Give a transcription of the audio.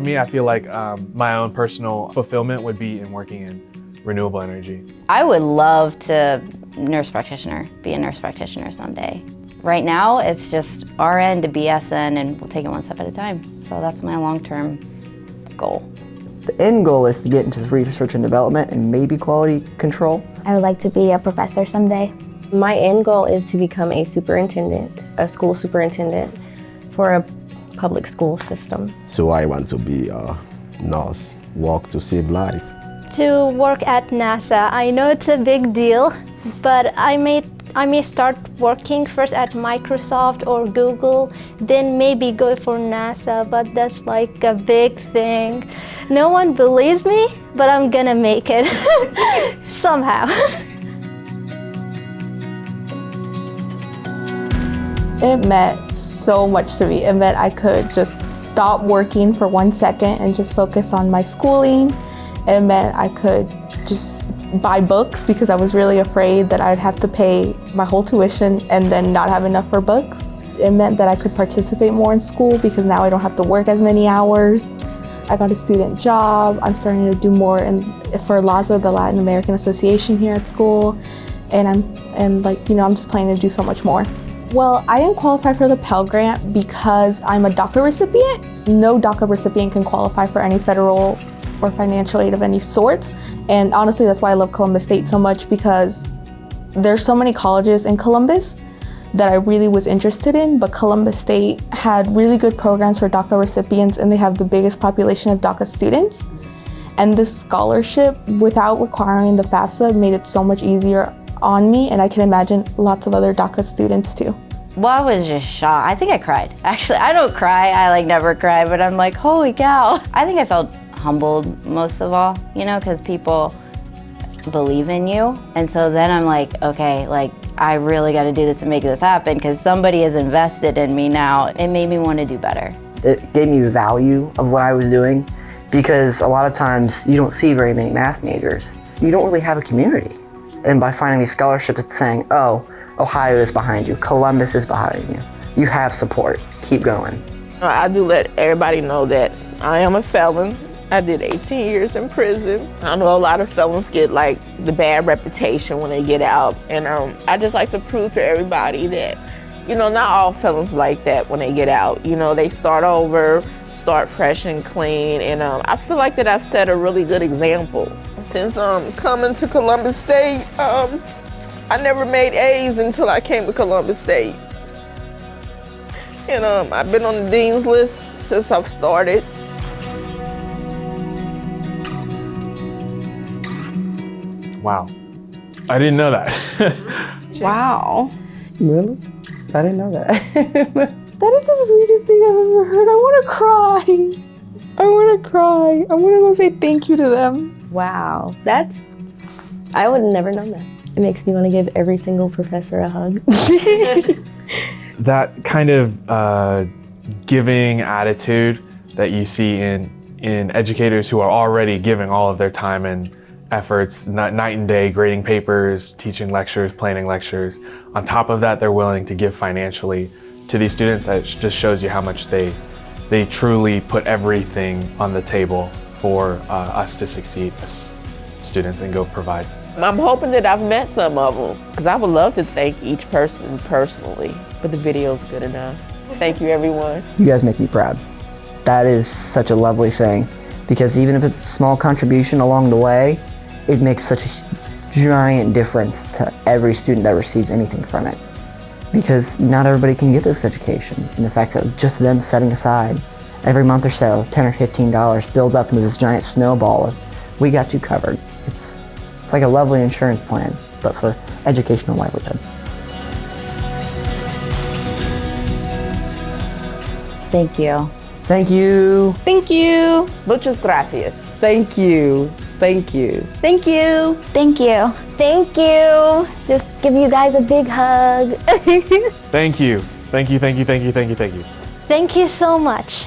For me, I feel like my own personal fulfillment would be in working in renewable energy. I would love to be a nurse practitioner someday. Right now, it's just RN to BSN, and we'll take it one step at a time. So that's my long-term goal. The end goal is to get into research and development and maybe quality control. I would like to be a professor someday. My end goal is to become a superintendent, a school superintendent for a public school system. So I want to be a nurse, work to save life. To work at NASA. I know it's a big deal, but I may start working first at Microsoft or Google, then maybe go for NASA, but that's like a big thing. No one believes me, but I'm gonna make it somehow. It meant so much to me. It meant I could just stop working for 1 second and just focus on my schooling. It meant I could just buy books because I was really afraid that I'd have to pay my whole tuition and then not have enough for books. It meant that I could participate more in school because now I don't have to work as many hours. I got a student job. I'm starting to do more for LASA, the Latin American Association here at school. And I'm just planning to do so much more. Well, I didn't qualify for the Pell Grant because I'm a DACA recipient. No DACA recipient can qualify for any federal or financial aid of any sorts. And honestly, that's why I love Columbus State so much, because there's so many colleges in Columbus that I really was interested in, but Columbus State had really good programs for DACA recipients, and they have the biggest population of DACA students. And this scholarship, without requiring the FAFSA, made it so much easier on me, and I can imagine lots of other DACA students too. Well, I was just shocked. I think I cried. Actually, I don't cry. I never cry, but I'm like, holy cow. I think I felt humbled most of all, because people believe in you. And so then I'm like, okay, I really got to do this and make this happen because somebody has invested in me now. It made me want to do better. It gave me the value of what I was doing, because a lot of times you don't see very many math majors. You don't really have a community. And by finding these scholarships, it's saying, oh, Ohio is behind you, Columbus is behind you. You have support, keep going. I do let everybody know that I am a felon. I did 18 years in prison. I know a lot of felons get the bad reputation when they get out. And I just like to prove to everybody that, not all felons like that when they get out. They start over, start fresh and clean. And I feel like that I've set a really good example. Since coming to Columbus State, I never made A's until I came to Columbus State. And I've been on the dean's list since I've started. Wow, I didn't know that. Wow. Really? I didn't know that. That is the sweetest thing I've ever heard. I want to cry. I want to go say thank you to them. Wow, I would have never known that. It makes me want to give every single professor a hug. That kind of giving attitude that you see in educators who are already giving all of their time and efforts, night and day, grading papers, teaching lectures, planning lectures. On top of that, they're willing to give financially to these students. That just shows you how much they truly put everything on the table for us to succeed as students and go provide. I'm hoping that I've met some of them, because I would love to thank each person personally, but the video's good enough. Thank you, everyone. You guys make me proud. That is such a lovely thing, because even if it's a small contribution along the way, it makes such a giant difference to every student that receives anything from it. Because not everybody can get this education, and the fact that just them setting aside every month or so, $10 or $15 builds up into this giant snowball of, we got you covered. It's like a lovely insurance plan, but for educational livelihood. Thank you. Thank you. Thank you. Muchas gracias. Thank you. Thank you. Thank you. Thank you. Thank you. Just give you guys a big hug. Thank you. Thank you, thank you, thank you, thank you, thank you. Thank you so much.